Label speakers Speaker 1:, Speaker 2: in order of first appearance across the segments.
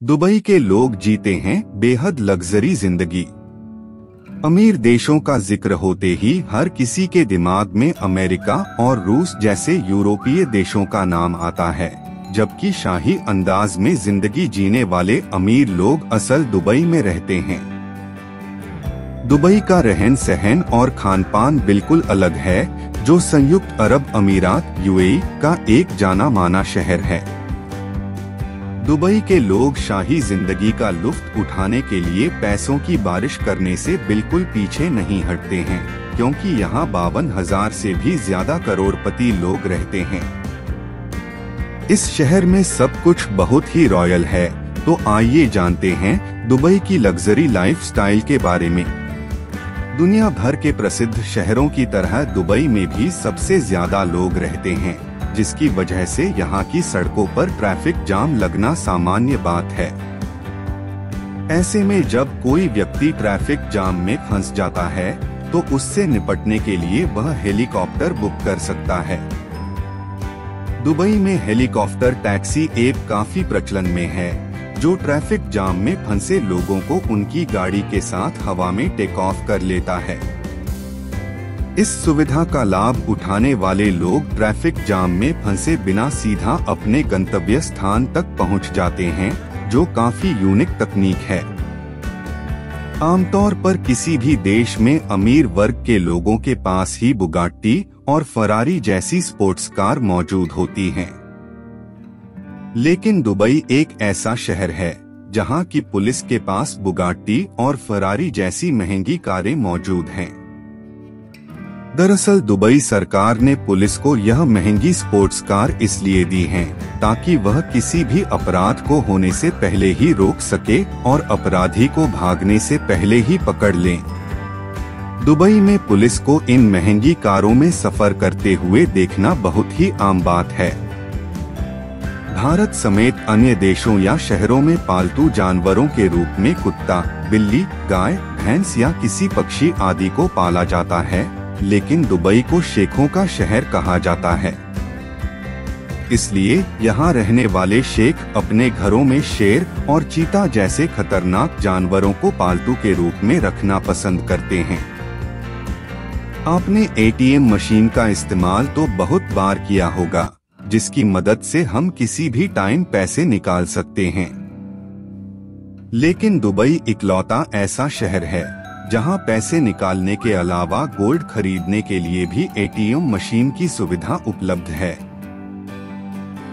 Speaker 1: Dubai के लोग जीते हैं बेहद लग्जरी जिंदगी। अमीर देशों का जिक्र होते ही हर किसी के दिमाग में अमेरिका और रूस जैसे यूरोपीय देशों का नाम आता है, जबकि शाही अंदाज में जिंदगी जीने वाले अमीर लोग असल दुबई में रहते हैं। दुबई का रहन सहन और खान पान बिल्कुल अलग है, जो संयुक्त अरब अमीरात यूएई का एक जाना माना शहर है। दुबई के लोग शाही जिंदगी का लुत्फ उठाने के लिए पैसों की बारिश करने से बिल्कुल पीछे नहीं हटते हैं, क्योंकि यहाँ 52,000 से भी ज्यादा करोड़पति लोग रहते हैं। इस शहर में सब कुछ बहुत ही रॉयल है, तो आइए जानते हैं दुबई की लग्जरी लाइफस्टाइल के बारे में। दुनिया भर के प्रसिद्ध शहरों की तरह दुबई में भी सबसे ज्यादा लोग रहते हैं, जिसकी वजह से यहाँ की सड़कों पर ट्रैफिक जाम लगना सामान्य बात है। ऐसे में जब कोई व्यक्ति ट्रैफिक जाम में फंस जाता है, तो उससे निपटने के लिए वह हेलीकॉप्टर बुक कर सकता है। दुबई में हेलीकॉप्टर टैक्सी एक काफी प्रचलन में है, जो ट्रैफिक जाम में फंसे लोगों को उनकी गाड़ी के साथ हवा में टेक ऑफ कर लेता है। इस सुविधा का लाभ उठाने वाले लोग ट्रैफिक जाम में फंसे बिना सीधा अपने गंतव्य स्थान तक पहुंच जाते हैं, जो काफी यूनिक तकनीक है। आमतौर पर किसी भी देश में अमीर वर्ग के लोगों के पास ही बुगाट्टी और फरारी जैसी स्पोर्ट्स कार मौजूद होती हैं। लेकिन दुबई एक ऐसा शहर है जहां की पुलिस के पास बुगाट्टी और फरारी जैसी महंगी कारें मौजूद हैं। दरअसल दुबई सरकार ने पुलिस को यह महंगी स्पोर्ट्स कार इसलिए दी हैं, ताकि वह किसी भी अपराध को होने से पहले ही रोक सके और अपराधी को भागने से पहले ही पकड़ लें। दुबई में पुलिस को इन महंगी कारों में सफर करते हुए देखना बहुत ही आम बात है। भारत समेत अन्य देशों या शहरों में पालतू जानवरों के रूप में कुत्ता, बिल्ली, गाय, भैंस या किसी पक्षी आदि को पाला जाता है, लेकिन दुबई को शेखों का शहर कहा जाता है। इसलिए यहाँ रहने वाले शेख अपने घरों में शेर और चीता जैसे खतरनाक जानवरों को पालतू के रूप में रखना पसंद करते हैं। आपने एटीएम मशीन का इस्तेमाल तो बहुत बार किया होगा, जिसकी मदद से हम किसी भी टाइम पैसे निकाल सकते हैं। लेकिन दुबई इकलौता ऐसा शहर है जहां पैसे निकालने के अलावा गोल्ड खरीदने के लिए भी एटीएम मशीन की सुविधा उपलब्ध है।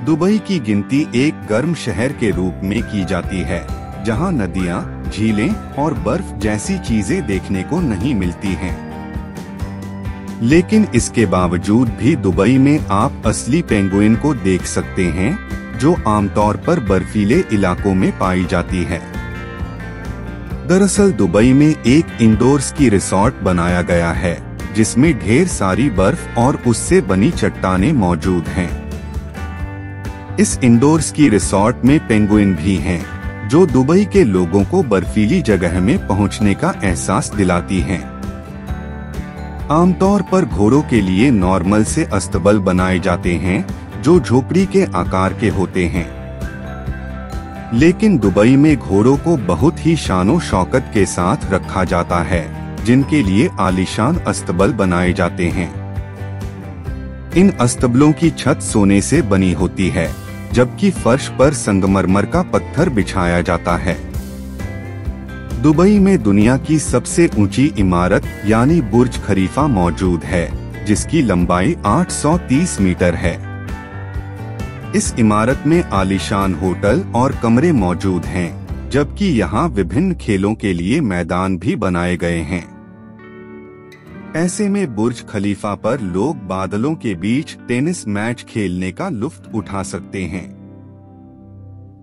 Speaker 1: दुबई की गिनती एक गर्म शहर के रूप में की जाती है, जहां नदियां, झीलें और बर्फ जैसी चीजें देखने को नहीं मिलती हैं। लेकिन इसके बावजूद भी दुबई में आप असली पेंगुइन को देख सकते हैं, जो आमतौर पर बर्फीले इलाकों में पाई जाती है। दरअसल दुबई में एक इंडोर स्की रिसॉर्ट बनाया गया है, जिसमें ढेर सारी बर्फ और उससे बनी चट्टानें मौजूद हैं। इस इंडोर स्की रिसॉर्ट में पेंगुइन भी हैं, जो दुबई के लोगों को बर्फीली जगह में पहुंचने का एहसास दिलाती हैं। आमतौर पर घोड़ों के लिए नॉर्मल से अस्तबल बनाए जाते हैं, जो झोपड़ी के आकार के होते हैं। लेकिन दुबई में घोड़ों को बहुत ही शानो शौकत के साथ रखा जाता है, जिनके लिए आलीशान अस्तबल बनाए जाते हैं। इन अस्तबलों की छत सोने से बनी होती है, जबकि फर्श पर संगमरमर का पत्थर बिछाया जाता है। दुबई में दुनिया की सबसे ऊंची इमारत यानी बुर्ज खलीफा मौजूद है, जिसकी लंबाई 830 मीटर है। इस इमारत में आलीशान होटल और कमरे मौजूद हैं, जबकि यहाँ विभिन्न खेलों के लिए मैदान भी बनाए गए हैं। ऐसे में बुर्ज खलीफा पर लोग बादलों के बीच टेनिस मैच खेलने का लुत्फ उठा सकते हैं।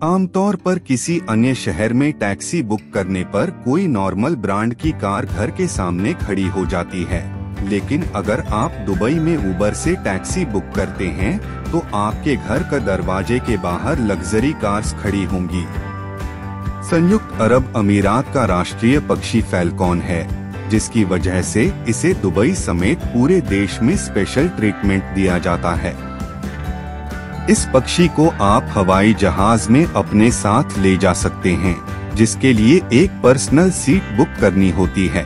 Speaker 1: आमतौर पर किसी अन्य शहर में टैक्सी बुक करने पर कोई नॉर्मल ब्रांड की कार घर के सामने खड़ी हो जाती है, लेकिन अगर आप दुबई में उबर से टैक्सी बुक करते हैं, तो आपके घर का दरवाजे के बाहर लग्जरी कार्स खड़ी होंगी। संयुक्त अरब अमीरात का राष्ट्रीय पक्षी फैल्कॉन है, जिसकी वजह से इसे दुबई समेत पूरे देश में स्पेशल ट्रीटमेंट दिया जाता है। इस पक्षी को आप हवाई जहाज में अपने साथ ले जा सकते हैं, जिसके लिए एक पर्सनल सीट बुक करनी होती है।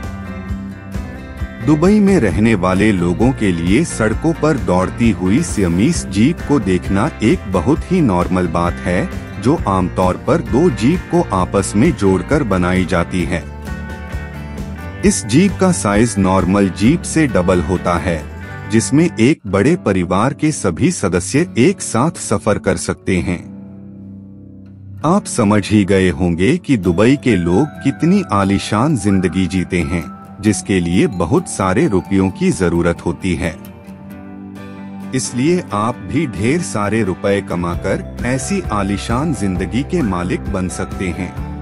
Speaker 1: दुबई में रहने वाले लोगों के लिए सड़कों पर दौड़ती हुई सियामीस जीप को देखना एक बहुत ही नॉर्मल बात है, जो आमतौर पर दो जीप को आपस में जोड़कर बनाई जाती है। इस जीप का साइज नॉर्मल जीप से डबल होता है, जिसमें एक बड़े परिवार के सभी सदस्य एक साथ सफर कर सकते हैं। आप समझ ही गए होंगे कि दुबई के लोग कितनी आलीशान जिंदगी जीते हैं, जिसके लिए बहुत सारे रुपयों की जरूरत होती है। इसलिए आप भी ढेर सारे रुपए कमाकर ऐसी आलीशान जिंदगी के मालिक बन सकते हैं।